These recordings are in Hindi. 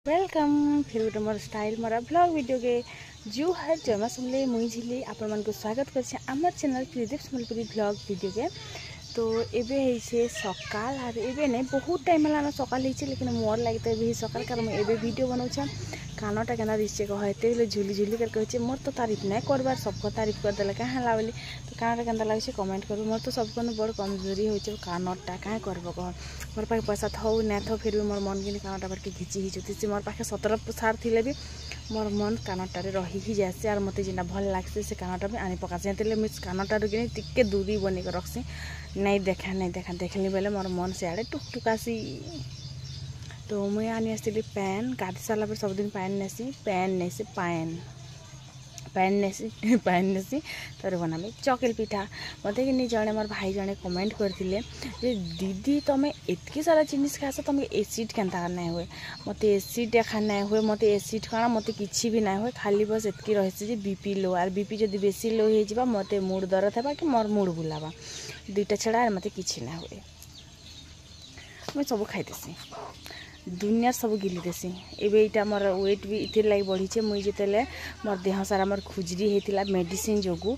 वेलकम फिर गोटे मोर स्टाइल मोर ब्लॉग वीडियो के जो है जमा सुनले मुई झिली आपण मन को स्वागत करछे आमर channel Tridip Sambalpuri blog video के। तो एबे है सकाल आर एबे नहीं बहुत टाइम है सकाल है लेकिन मोर लगे तो एबे सकाल कारण एबे वीडियो बनाऊे कानटा केना दिशे कहते झुली झुली कर कहे मोर तो तारीफ नहीं करबार सबको तारीफ करदे क्या बोली तो कानटा केना लगे कमेंट कर मोर तो सबको बड़ कमजोरी हो कानटा क्या करब कह मोर पाखे पैसा थो ना थो फिर भी मोर मन कि कानटा बार घिची हिचुती मोर पाखे 17 सार थी भी मोर मन कानटारे रही ही जाए और मत जेना भल लगे से कानटा भी आनी पकासी मुझे कानटारू कि टिके दूरी बन कर रखसी नहीं देखा देखली बेले मोर मन से आड़े टुकटुकासी। तो मुझे आनी आसती पैन गाधी सारा पर सबुदिन पैन नेसी पैन नेसी तर बनामी चकेल पिठा मत कि जड़े मोर भाई जड़े कमेंट करते दीदी तुम्हें एतकी सारा जिनिस खास तुम्हें एसिड केन्ता ना हुए मत एसिड देखा ना हुए मत एसिड खाना मत कि भी ना हुए खाली बस एतकी रही बीपी लो आर बीपी जब बेसी लो हो मत मुड दर्द है कि मोर मुड बुलावा दुईटा छड़ा मत कि ना हुए मुझे सब खाईदेसी दुनिया सब गिली देसी एबे इटा मोर वेट भी इतिर लगी बढ़ी मुई जिते मोर देह सारा मोर खुजरी होता मेडिसिन जोगु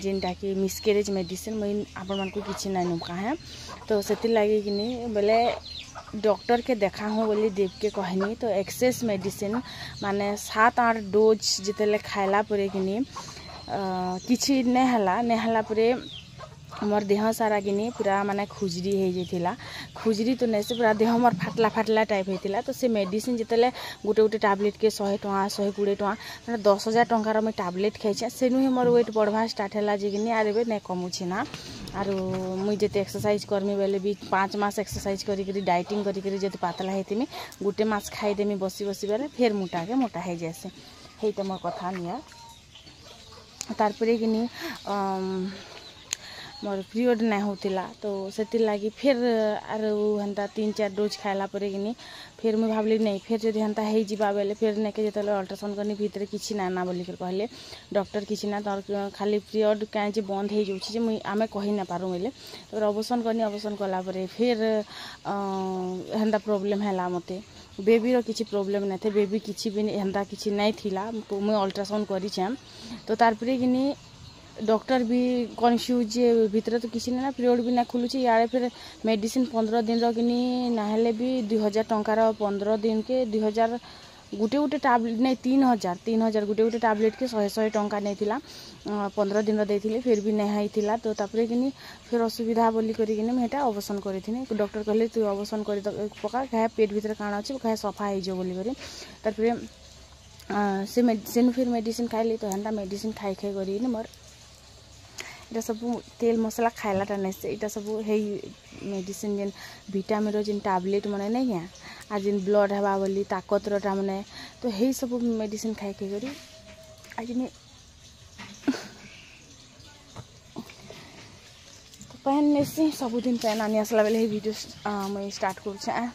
जेनटा कि मिसकेरेज मेडिसिन मुई आपण मन को किछि ना नुका है तो से लगी कि बोले डॉक्टर के देखा हूँ बोली देव के कहनी तो एक्सेस मेडिसिन माने 7-8 डोज जिते खाइला परे कि किछि नहीं हला परे मोर देह सारा कि पूरा माने खुजरी हो जाता खुजरी तो नहीं से पूरा देह मोर फाटला टाइप होता तो से मेडिसिन जिते गोटे गोटे टैबलेट के 100 टଙ୍କା 120 टଙ୍କା मैंने 10,000 टंकार मुझे टैबलेट खाई से ही मोर वेट बढ़वा स्टार्ट है कि आर नहीं कमुची ना आरो मुई जिते एक्सरसाइज करमी बेले भी 5 मास एक्सरसाइज करी डाइटिंग करी जब पतला होती गोटे मास खाईदेमी बसी बसी बेले फिर मोटा हो जाए हे तो मोर कथा निया तारपरे कि मोर पीरियड नहीं होता तो से लगी फिर आर हेन्ता 3-4 डोज खाइला परे कि फिर मुझे भावली नहीं फिर जब हेन्ता हो बेले फिर नहीं जो अल्ट्रासाउंड करनी भितर किसी ना बोलिक कहले डॉक्टर किसी ना तर खाली पीरियड कहीं बंद हो जाऊँगी मुई आमे कही ना पारू बोले तो अवसन करनी अवसन कलापर फिर हेन्ता प्रोब्लेम है मत बेबी रो किसी प्रोब्लेम नहीं थे बेबी किसी भी हेन्ता किसी नहीं थिला मुई अल्ट्रासाउंड करी तो तारपरे कि डॉक्टर भी कन्फ्यूज भितर तो किसी ना पीरियड भी ना खुलुची यारे फिर मेडिसिन 15 दिन रो कि ना भी 2,000 टंकार 15 दिन के 2,000 गोटे गोटे टैबलेट नहीं 3,000 गोटे गोटे टैबलेट के 100 टंका नहीं थिला 15 दिन देथिले फिर भी नहीं होता तो तापरे कि फिर असुविधा बोली करीटा अवसन करी डॉक्टर कहले तू अवसन कर पका क्या पेट भीतर काण अच्छे क्या सफा हो बोली तारपरे से मेडिसिन फिर मेडिसिन खाइली तो हेन्ता मेडिसिन खाई करी मोर इटा सब तेल मसला खाइलाटा नहीं से इटा सब है मेडिसिन जेन विटामिन जेन टैबलेट मैंने नहीं है आ जेन ब्लड हवा बोली ताकतरटा मैंने तो है सब मेडिसिन खाई करी आज तो पैन नेसी सबुदिन पैन आनी आसला बेले वीडियो मुझे स्टार्ट कर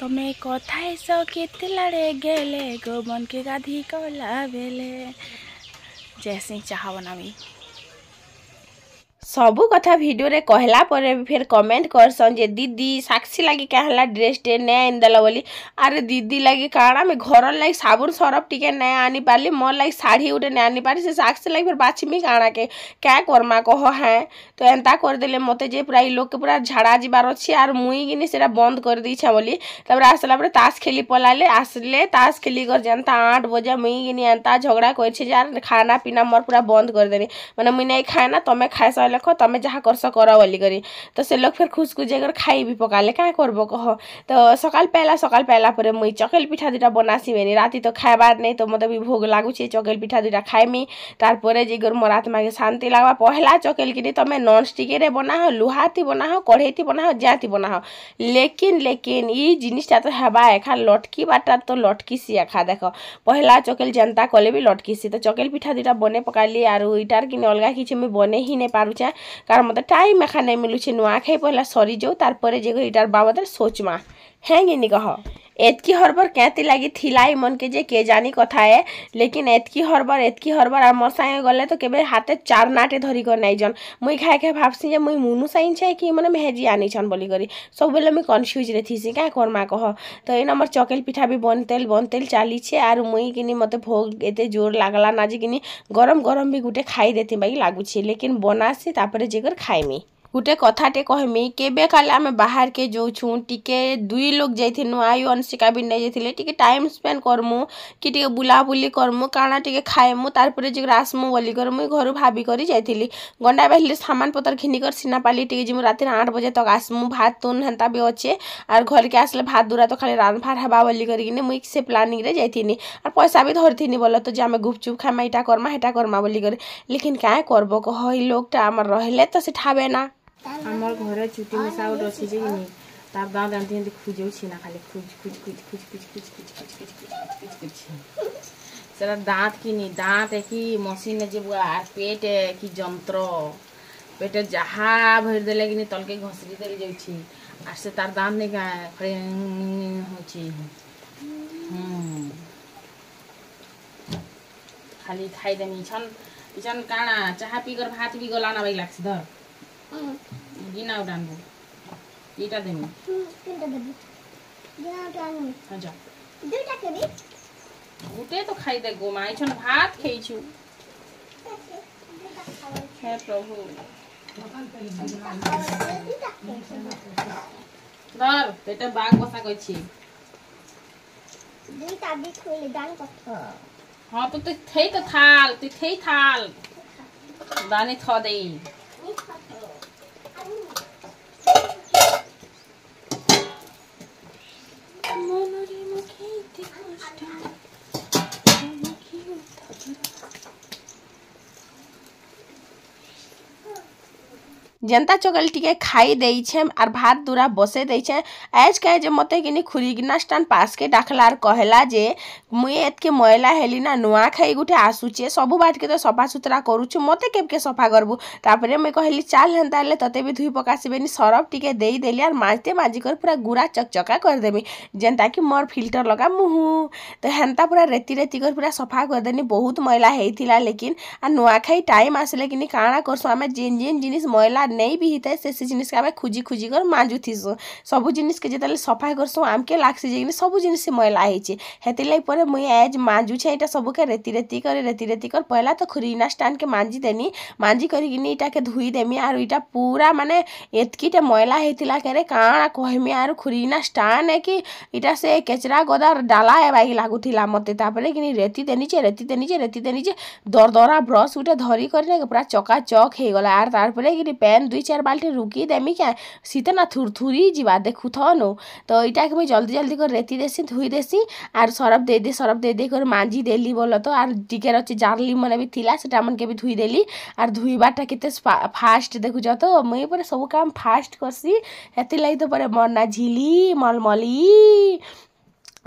तमें कथा सो केते लाड़े गेले गोबन के गाधी कला बेले जैसे चाह बनामी सबू कथा वीडियो रे कहला परे फिर कमेंट करसन जे दीदी साक्षी लगी क्या ड्रेस टे नहीं आनीदेला बोली अरे दीदी लगी काଣା मैं घर लगी साबुन सरफ टिके नहीं आनी पारली मोर लगी साड़ी उठे नहीं आनी पारी से साक्षी लगी फिर बाछमी काଣା के क्या करमा कह है तो एंता करदेले मत जे पूरा लोग के पूरा झाड़ा जीवार अच्छी आर मुई कि से बंद कर दी बोली तब आसला ताश खेली पलाले आसले ताश खेली कर जनता 8 बजे मुई कि एंता झगड़ा कर खाना पीना मोर पूरा बंद कर देनी मैंने मुई नहीं खाए ना तुम्हें खाए सारे देखो तुम्हें जहाँ करस कर बोली करी तो से लोग फिर खुश खुजे खाई भी पकाले क्या करब कह तो सकाल पहला पर मुई चकेल पिठा दुटा बनासी बेनी राति तो खाइबार नहीं तो मत भी भोग लगुचे चकेल पिठा दुटा खाइमी तारपरे जे मोर आत्मा के शांति लगवा पहला चकेल कि तुम्हें नॉन स्टिक रे बनाओ लुहाती बनाओ कढ़ेती बनाओ जाती बनाओ लेकिन ये जिनिसटा तो हेबा एखा लटकी बाटा तो लटकी सी एखा देख पहला चकेल जनता कले भी लटकी सी तो चकेल पिठा दुटा बने पकाली आर इटार कि अलग किसी मुझे बने ही नहीं पारुचे कारण मत टाइम एखा नहीं मिलूचे नुआ खाई पहला सरी जाऊ तारपरे जे इटार बाबद सोचमा है कि नहीं कह एतकी हरबर कैती लगी थिलाई मन के जे के जानी कथा है लेकिन एतकी हरबर आर मोर सागे गले तो केबे हाथे 4 नाटे धरी कर नहीं जन मुई खाए के भाबसी जे मुई मुनु साइन छे कि मने मेहेजी आनी छन बोली करी सब बेले मुई कन्फ्यूज रे थीसी का करमा कह तो इन हमर चकेल पिठा भी बनतेल चाली छे आर मुई किनी मते भोग एते जोर लागला ना जे किनी गरम गरम भी गुटे खाई देती बाई लागू छे लेकिन बनासी तापर जेकर खाइमी गुटे कथाटे कहमी केबे काले आमे बाहर के जो छु टिके दुई लोग जाइथिनु आयु अनसिका भी नहीं जाइथिले टिके टाइम स्पेंड करमु कि टिके बुलाबुली करमु काना टिके खाइमु तारपरे जे आसमु बोली कर मुई घर भाभी करी जाइथिली गंडा बाहिले सामान पतर घिनी कर सिनापाली टिके जिमु राति 8 बजे तक आसमु भात तुन हेंता भी अच्छे और घर के आसले भात दूरा तो खाली रान फार हबा बोली करी मुई से प्लानिंग रे जाइथिनी और पैसा भी धरथिनी बोल तो जे आमे गुपचुप खामा इटा करमा हेटा करमा बोली कर लेकिन क्या करबो कह ई लोगटा हमर रहले तो से ठाबे ना आमर घरे चुटी मशा गोटे अच्छी जे कि तार दाँत एमती एमती खुजौछि ना खाली खुज सेरा दाँत कि दाँत कि मशीन जे बुआ आर पेट कि जंत्र पेटे जहा भर देले कि तलके घसरी देले जाउछि आर से तार दाँत नहीं का खड़े होछि खाली खाई देनी छन काना चाहा पीकर भात भी गलाना बाई लाग्छ धर गिना उठानबो एटा देनी तीनटा देबी गिना उठानबो अच्छा दुईटा केबी गुटे तो खाई दे गो माई छन भात खेइछु हे प्रभु धर बेटा बाग बसा कइछि दुईटा भी खोले दान कथा हां तो थई तो थाल तू थई थाल दाने थ दे जनता चकल टिके खाई देई छे आर भात दूरा बसे देई छे आज कहे जे मते किनी खुरीगिना स्टान पास के डाखलार कहला जे मुई एतके मैला हेली ना नुआ खाई गुटे आसुचे सब बाट के तो सफा सुतरा करूछु मते केबके सफा करबू तापरे मैं कहली चाल हेंता ले तते भी धुई पकासीबेनी सरफ टिके देई देली आर माजते माजी कर पूरा गुरा चकचका कर देमी जनता कि मोर फिल्टर लगा मुहु तो हेंता पूरा रेती रेती कर पूरा सफा कर देनी बहुत मैला हेइथिला लेकिन आ नुआ खाई टाइम आसले किनी काना करसु आमे जेन जेन जिनिस मैला नहीं भी हिते से जिनिस के खुजी खुजी कर मांजु थीसु सब जिनिस के जेतले सफा करसु आमके लागसी जे सब जिनिस मैला हेछि हेतिलाई परे मुई आज मांजु छै एटा सब के रेती रेती कर पहला तो खुरीना स्टैंड के मांजी देनी मांजी करी किनी इटा के धुई देमी आर इटा पूरा माने एतकीटे मैला हेतिला करे काना कहमी आर खुरीना स्टैंड है कि इटा से केचरा गदार डाला है बाई लागुथिला मते तापरे किनी रेती देनी छे दरदरा ब्रश उठे धरी करने पूरा चका चक हे गला आर तारपरे किनी पैन 2-4 बाल्टी रुकी देमी क्या सीते ना थुरथुरी जीवा देखु थनो तो इटा के जल्दी जल्दी कर रेती देसी धुई देसी आर सरफ दे दे कर मांजी देली बोल तो आर टिके रची जारली मने भी थिला सेटा मन के भी धुई देली आर धुईबाटा केते फास्ट देखु जा तो मई पर सब काम फास्ट करसी हेति लाई तो पर मरना झिली मलमली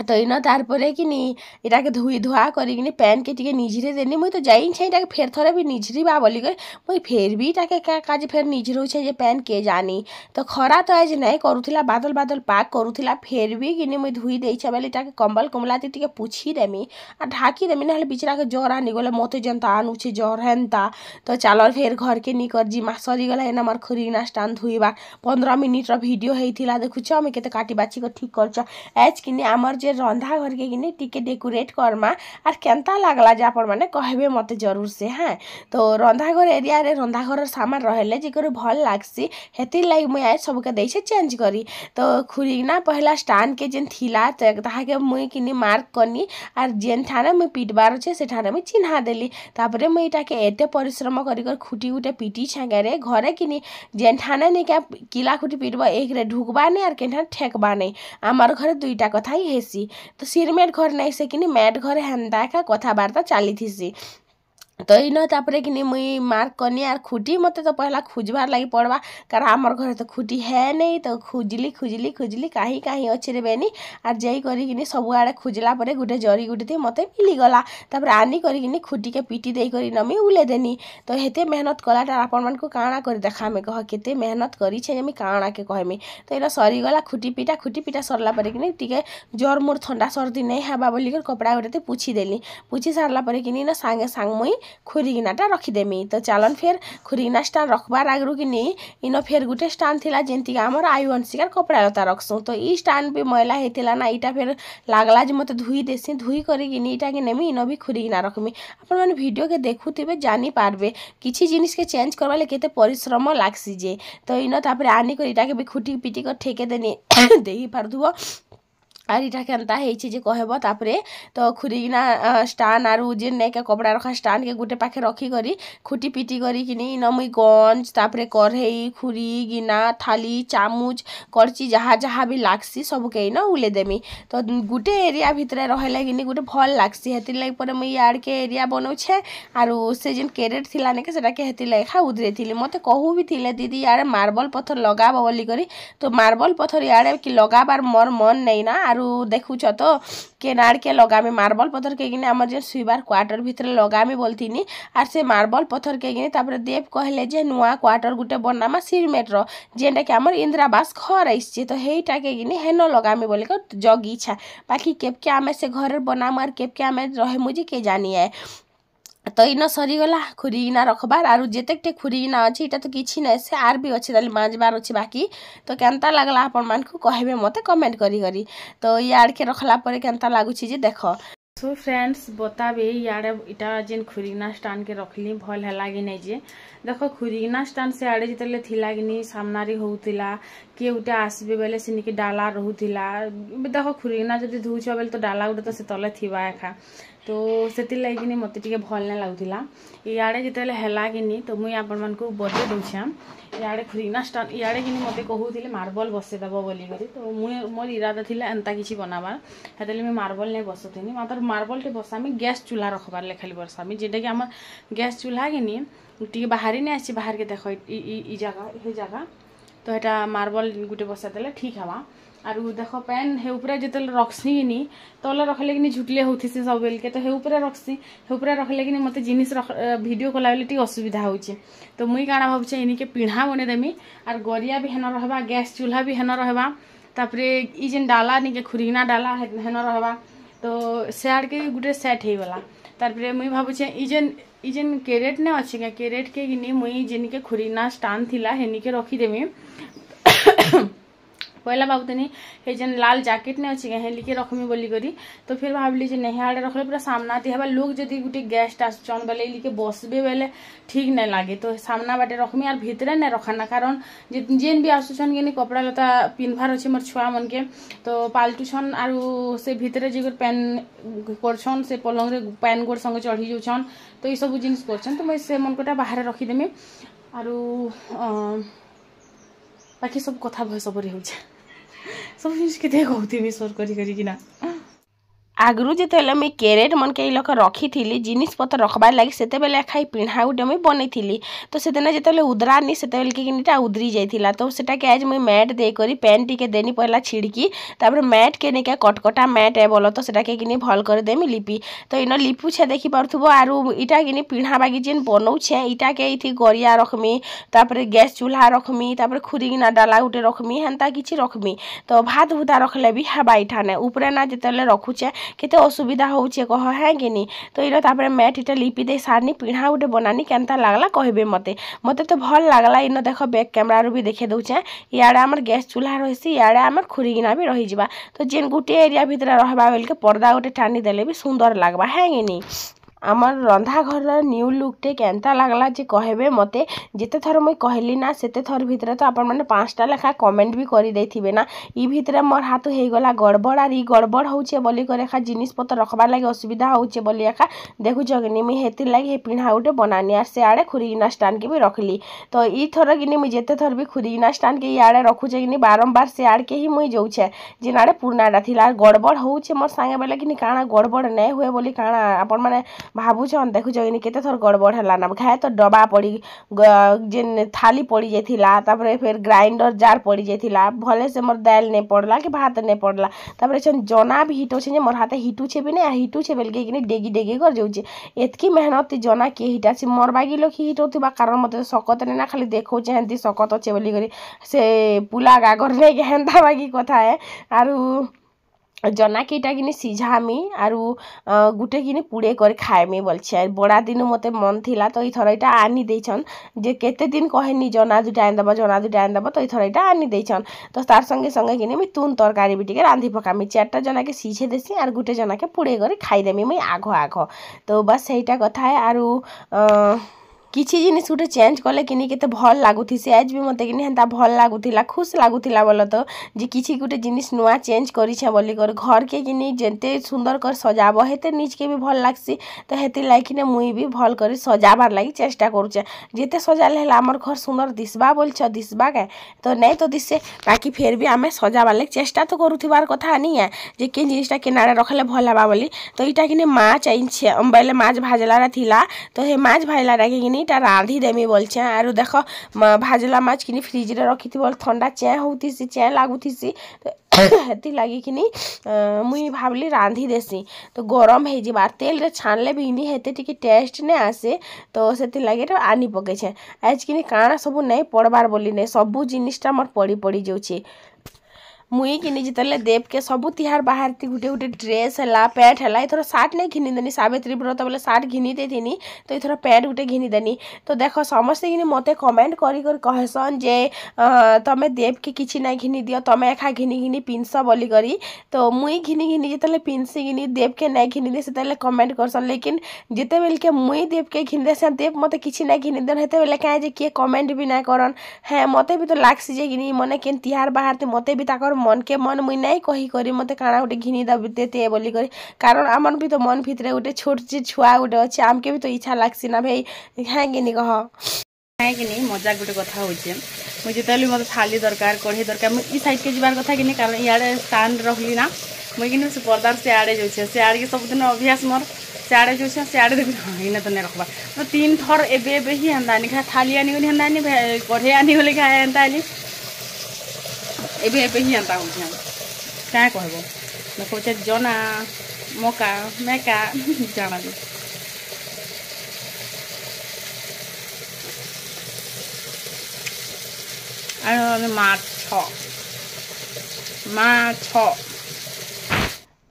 तो इन तारपरे किनी इटा के धुई धुआ करी पैन के टिके निझरे देनी मुई तो जाई छे इटा के फेर थरे भी निझरी बा बोली कर मुई फेर भी इटा के काज फेर निझरो छे जे पैन के जानी तो खरा तो आज नहीं करूथिला बादल बादल पाक करूथिला फेर भी किनी मुई धुई देई छे बेले इटा के कंबल कमलाती टिके पूछी देमी आ ढाकी देमी नहले बिचरा के जरा नि गले मते जनता आनु छे जर हेंता तो चलो फेर घर के नि कर जी मा सरी गला एना मार खुरीना स्टान धुईबा 15 मिनिट रो वीडियो हेइथिला देखु छ हम केते काटी बाची को ठीक कर छ आज किनी हमर जे रंधा घर के किने टिके डेकोरेट करमा आर केंता लागला जे आपण माने कहबे मते जरूर से हां तो रंधा घर एरिया रे रंधा घर सामान रहले जे करे भल लागसी हेति लाग मुई आज सब के दै छे चेंज करी तो खुरीना पहला स्टान के जेन थिला ताहा के मुई किनी मार्क करनी आर जेन थाने मुई पिटबार छे से थाने मुई चिन्हा देली तापरे मुई इटा के एते परिश्रम करी कर खुटी उटे पिटी छागे रे घरे किनी जेन थाने ने के किला खुटी पिटबा एक रे ढुकबा ने आर केनठा ठेकबा नै आमार घरे दुईटा कथाई हेसी तो सिरमेट घर नहीं से कि मैट घर हेन्ता का कथबार्ता चली थी तो इन तापर कि मुई मार्क करनी आर खुटी मत तो पहला खोजबार लगी पड़वा कारण आमर घर तो खुटी है नहीं तो खुजली खुजली खुजली कहीं कहीं अच्छे रे बेनी आर जाई करी सब आड़े खोजला परे गुटे जरी गुटे थी मत मिलीगला तापर आनी करी खुटी के पिटी दे करी नमी उले देनी तो हेते मेहनत कलाटा आपण मान को काणा कर देखामे कह केते मेहनत करी छे जमी काणा के कहमी तो इना सरीगला खुटी पिटा सरला परे कि टिके जर मोर ठंडा सर्दी नहीं हेबा बोली कर कपड़ा गोटे पूछी देली पूछी सारला परे कि ना सांगे सांग मुई खुरीगिनाटा रखीदेमी तो चलन फिर खुरीगिना स्टान रखबार आगरू कि इन फिर गोटे स्टान थिला जेंती आमर आयु अनुसार कपड़ा लता रखसु तो ई स्टान भी मैला होता ना इटा फिर लागला जे मत धुई देसी धुई करी इटा के नेमी इन भी खुरीगिना रखमी आपण मैंने वीडियो के देखुवे जानी पारबे किसी जिनिस के चेंज करवाले केते परिश्रम लागसी जे तो इन तापर आनी कर इटा के भी खुटी पिटी कर ठेके देनी देही पारदुव आर इटा केनता होइछि जे कहबो तापरे तो खुरीगिना स्टान आरु जे ने के कपड़ा रखा स्टान के गुटे पाखे रखी करी खुटी पिटी करी किनी इन मुई गंज तापरे कढ़ई खुरी गिना थाली चामुच करची जहाँ जहाँ भी लागसी सब के न उले देमी तो गुटे एरिया भितरे रहले किनी गुटे भल लागसी हेति लाग पर मुई यार के एरिया बनौछे आरु से जिन कैरेट थिला ने के सेटा के हेति लाग खा उधरे थिले मते कहू भी थिले दीदी यार मार्बल पत्थर लगाब बोली करी तो मार्बल पत्थर यार कि लगाबार मोर मन नहीं ना आरु देखुच तो केनार के लगामी मार्बल पत्थर के गिने आमर जे सुइबार क्वार्टर भितर लगामी बोलथिनी आर से मार्बल पत्थर के गिने तापर देव कहले जे नुआ क्वार्टर गुटे बनामा सिरमेट रो जेंटा के आमर इंदिरावास घर आइछे तो हेइटा के गिने हेनो लगामी बोली कर जग इच्छा बाकी केबके आमे से घर बनाम आर केबके आमे रहे मुझे के जानी है तो इन सरीगला खुरीगिना रखबार आरु जेतेकटे खुरीगिना अच्छे इटा तो किछि ना से आर भी अच्छे ताली मांजबार अच्छे बाकी तो केनता लागला आपण मान को कहबे मते कमेंट करी करी तो यार के रखला परे केनता लागुछि जे देखो सो फ्रेंड्स बताबे यारे इटा जेन खुरीगिना स्टान के रखली भल है लागी नहीं जे देखो खुरीगिना स्टान से आड़े जितले थिला कि सामनारी होउतिला किए उठे आसबे बेले सिनिके डाला रहुतिला देखो खुरीगिना जदि धुछ बेले तो डाला उठे तो से तले थिबा एखा तो सेति लागिनी मते टिके भल नै लागुतिला इयाडे जितले हैला किनी तो मुई आपण मन को बदे दोछाम इयाडे खुरीगिना स्टान इयाडे किनी मते कहूतिले मार्बल बसे दबो बोली करी तो मुई मोर इरादा थिला एंता किछि बनाबार हेतले मी मार्बल नै बसथिनी मात्र मार्बल टे बसामी गैस चूल्हा रखबार ले खाली बसामी जेटा कि हमर गैस चूल्हा किनी टिके बाहरी नै आछि बाहर के देखो ई जगह तो एटा मार्बल गुटे बसा देले ठीक हवा आरु देखो पैन हे ऊपर जितल रखसी कि तले रखले कि झुटले होती से सब बेल के तो हे ऊपर रखसी हे ऊपर रखले कि मते जिनिस वीडियो कला बेले टी असुविधा होची तो मुई काना भाबछे इनी के पिढ़ा बने देमी आर गरिया भी हेन रहबा गैस चूल्हा भी हेन रहबा तापरे ई जेन डाला नि के खुरीगिना डाला हेन रहबा तो सेआड़ के गुटे सेट हे गला तापरे मुई भाबछे ई जेन कैरेट ने अछि के कैरेट के गिनी मुई जेन के खुरीगिना स्टान थिला हेनी के रखी देमी पहला भावतनी हे जेन लाल जैकेट ने अछि हे लिखे रखमी बोली करी तो फिर भाबली जे नहीं आड़े रखले पूरा सामना ती हेबा लोग जदी गुटे गेस्ट आछन बेले लिखे बसबे बेले ठीक नै लागे तो सामना बाटे रखमी आर भितरे नै रखना कारण जेन भी आसुछन के कपड़ा लता पिनभार अछि मोर छुआ मन के तो पाल्टुछन आरु से भितरे जे पेन करछन से पलंग रे पेन गोड़ संग चढ़ी जोछन तो ई सब जिनिस करछन तो मैं से मन कोटा बाहर रखी देमी आरु बाकी सब कथा भय सबरे होछ सब जिनिस के कहती भी सोर करी कि ना आगरू जितेले मुई कैरेट मन के लोक रखी थी जिनिस पत्र रखबार लगी से बेले खाई पिढ़ा गुटे मुई बनै थी तो से जिते उदरानी से किटा उदरी जाइला तो सेटा के आज मुई मैट दे करी पेन टिके देनी पहला छिड़की तापर मैट के नहीं कटकटा मैट है बोलो तो सेटा के किनी भल कर देमी लिपि तो इन लिपुछे देखी पार्थुबो आरु इटा किनी पिढ़ा बागी जेन बनौछे इटा के इथि गरिया रखमी तापर गैस चूल्हा रखमी तापर खुरीगिना डाला गुटे रखमी हेन्ता किछि रखमी तो भात भुता रखले भी हवा इठा ने ऊपर ना जितेले रखुछे केते असुविधा होउछे कह है कि नहीं तो इनो तापर मैट इटा लिपि दे सारनी पिढ़ा गुटे बनानी केनता लागला कहबे मते तो भल लागला इनो देखो बैक कैमरा रो भी देखे दउछे याडे हमर गैस चूल्हा रहिसी याडे हमर खुरीगिना भी रहि जिबा तो जेन गुटे एरिया भितर रहबा बेल के पर्दा गुटे टानी देले भी सुंदर लागबा है कि नहीं आमर रंधा घर न्यू लुकटे केनता लागला जे कहबे मते जेते थर मुई कहली ना सेते थर भितरे तो आपण माने 5टा लेखा कमेंट भी करि दैथिबे ना ई भितरे मोर हाथ हे गला गड़बड़ आर ई गड़बड़ होउछे बोली करे खा जिनिस पत्र रखबा लागि असुविधा होउछे बोली एखा देखु जगनी मी हेति लागि हे पिढ़ा उटे बनानी आर से आड़े खुरीगिना स्टान के भी रखली तो ई थर गिनी मी जेते थर भी खुरीगिना स्टान के याडे रखुछे गिनी बारंबार से आड़ के ही मुई जाउछे जिनाडे पुरनाडा थिला गड़बड़ होउछे मोर संगे बेले गिनी काना गड़बड़ नै हुए बोली काना आपण माने भाबुछन देखुछ कि केते थर गड़बड़ है ना खाए तो डबा पड़ी जेन थाली पड़ी जाइथिला तापर फिर ग्राइंडर जार पड़ी जाइथिला भले से मोर दाल नहीं पड़ला कि भात नहीं पड़ला तापर छन जना भी हिटो छे मोर हाथे हिटू छे भी नहीं हिटू छे बेलके कि डेगी डेगी कर जाउछे एतकी मेहनत जना के हिटा से मोर बागी लोग हिटोथिबा कारण मते सकत ने ना खाली देखो छे हंती सकत छे बोली करी से पुला गागर नहीं के हेंता बागी कथा है आरु जना केटा किनी सिझामी आरु गुटे किनी पुड़े कर खाएमी बोलछे बड़ा दिन मते मन थिला तो इथर इटा आनी देछन जे केते दिन कहेनी जना दुटा आन दबा तो इथर इटा आनी देछन तो तार संगे संगे किनी मी तुन तरकारी भी टिके रांधी पकामी चारटा जना के सिझे देसी आर गुटे जना के पुड़े कर खाई देमी मी आघो आघो तो बस सेटा कथा है आरु किछि जिनिस गुटे चेंज कले किनी केते भल लागुथिसे आज भी मते किनी हेंता भल लागुथिला खुश लागुथिला बोल तो जे किछि गुटे जिनिस नुआ चेंज करिछे बोली कर घर के किनी जेते सुंदर कर सजाबो हेते निज के भी भल लागसी तो हेते लाइकिने मुई भी भल कर सजाबार लागि चेष्टा करूचे जेते सजाले हला हमर घर सुंदर दिसबा बोलछ दिसबा के तो नहीं तो दिसे बाकी फिर भी आमे सजाबार लागि चेष्टा तो करूथिबार कथा नहीं है जे के जिनिसटा केनारे रखले भल हबा बोली तो इटा किनी माछ आइछे अंबेले माछ भाजलारा थिला तो हे माछ भाजलारा के किनी टा रांधी देमी बोलछे आरु देखो भाजला माछ किनी फ्रिज रे रखिथि बोल ठंडा चे होतिसी चे लागुथिसी हेती लागी किनी मुई भाबली रांधी देसी तो गरम हे जिबार तेल रे छानले भी इनी हेते टिके टेस्ट ने आसे तो सेति लागी तो आनी पके छे आज किनी काना सब नहीं पड़बार बोली नहीं सब जिनिसटा मोर पड़ी पड़ी जाउछे मुई किनी जितले देव के सब तिहार बाहर ती गुटे गुटे ड्रेस हला पैंट हला इथर सार्ट नहीं घिनी देनी सावित्री व्रत बोले सार्ट घिनी देथिनी तो इथर पैंट गुटे घिनी देनी तो देखो समस्त किनी मते कमेंट करी कर कहसन जे तमे देव के किछि नहीं घिनी दियो तमे एखा घिनी घिनी पिनस बोली करी तो मुई घिनी घिनी जितले पिनसी घिनी देव के नहीं घिनी दे सेतले कमेंट करसन लेकिन जिते बेल के मुई देव के घिनी दे से देव मते किछि नहीं घिनी देन हेते बेले काहे जे के कमेंट भी नहीं करन है मते भी तो लागसी जे घिनी मने केन तिहार बाहर ते मते भी ताकर मन के मन मुई नहीं कही करी मते काना गोटे घिनी देते बोली करी कारण आमन भी तो मन भितरे गोटे छोट चीज छुआ गोटे अच्छे आमके भी तो इच्छा लागसी ना भाई है कि नहीं कह है कि नहीं मजाक गोटे कथा होचे मुझे जितेली मत थाली दरकार कढ़ी दरकार मुझे साइड के जीवार कथा कि कारण इे स्टाण रखली ना मुझे कि से पर्दार सियाड़े जाऊे सियाड़ के सबदिन अभ्यास मोर सियाड़े जाऊे सियाड़े देख हाँ इना तो नहीं रखबा तो 3 थर एबे ही हेन्ता आनी खाए थाली आनी हेन्ता आनी कढ़े आनी गली खाए हेन्ता आनी एबे ही हेन्ता हो क्या कहब देखो जना मका मेका जाना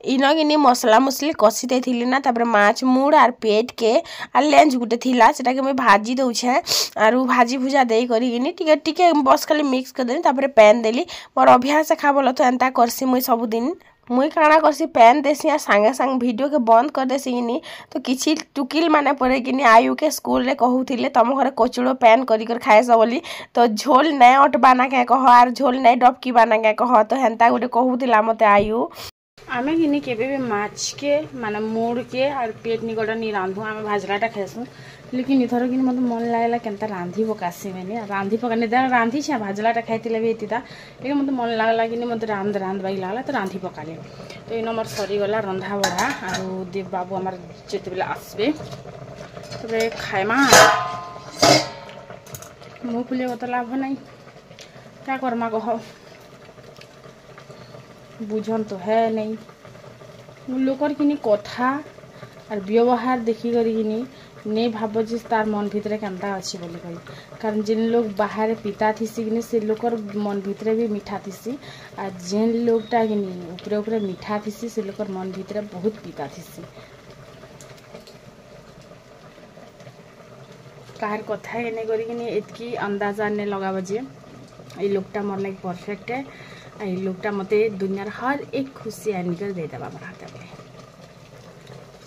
इनगिनी मसला मुसली कषी देथिली ना तापर माछ मुड़ आर पेट के आर लेंज गुटे थिला सेटा के मैं भाजी दउछे आरु भाजी भुजा देई करी किनी टिके टिके बस खाली मिक्स कर देनी तापर पैन देली मोर अभ्यास खाबल तो एंता करसी मुई सब दिन मुई काଣା करसी पैन देसी आ संगे संग वीडियो के बंद कर देसी किनी तो किछि टुकिल माने पड़े किनी आयु के स्कूल रे कहूथिले तम घरे कोचड़ो पैन करी कर खाए सब बोली तो झोल नै अटबाना के कह आर झोल नै डबकी बाना के कह तो हेंता गुटे कहूथिला मते आयु आमे किनी केबे भी माछ के माने मोड़ के और पेट निकट नहीं रांधु आमे भाजलाटा खाइसु लेकिन इथर कि मत मन लागला केनता रांधी पकासी मैंने रांधी पकाने दे रांधी छे भाजलाटा खाइतिले भी एतिता लेकिन मत मन लागला कि मत रांध बाई लागला तो रांधी पकाले तो इन मोर सरी गला रंधा बढ़ा और देव बाबू हमार जेते बेला आसबे तबे खाइमा मुँह खुले तो लाभ नहीं क्या करमा कह बुझन तो है नहीं लोकर किनी कथा और व्यवहार देखी करी किनी नहीं भाव जे तार मन भितरे केनता अच्छी बोली कही कारण जिन लोग बाहर पिता थीसी कि से लोकर मन भितरे भी मीठा थीसी और जेन लोगटा कि ऊपरे ऊपरे मीठा थीसी से लोकर मन भितरे बहुत पिता थीसी कार कथा एने करी एतकी अंदाजा ने लगा जे ये लोगटा मोर लाइक परफेक्ट है ये लोगटा मते दुनियार हर एक खुशी आनी कर दे देबा मोर हाथ में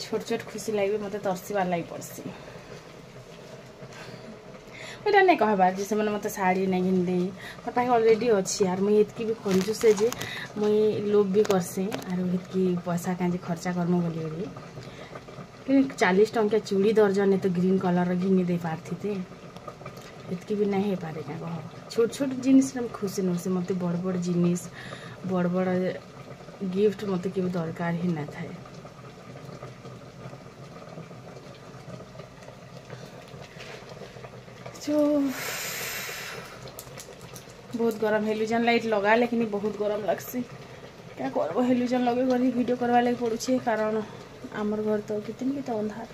छोट छोट खुशी लगे मत तरसबार लगी पड़सी वोटा नहीं कहबार जे से मत शाढ़ी नहीं घिन दे मोर पाखे अलरेडी अच्छी यार मुई इतकी भी कंजूस है जे मुई लोभ भी करसी और इतकी पैसा कहीं खर्चा करमु बोली 40 टंका चूड़ी दर्जन तो ग्रीन कलर घिनी दे पार्थी थे इतकी भी नहीं पारे क्या कह छोट छोट जिनिस खुशी नौसी मत बड़ बड़ जिनिस बड़ बड़ गिफ्ट मत के दरकार ही ना थाए जो बहुत गरम हेलुजन लाइट लगा लेकिन बहुत गरम लगसी क्या करब हेलुजन लगे कर वीडियो करवा लगे पड़ुछे कारण आमर घर तो कितनी भी तो अंधार।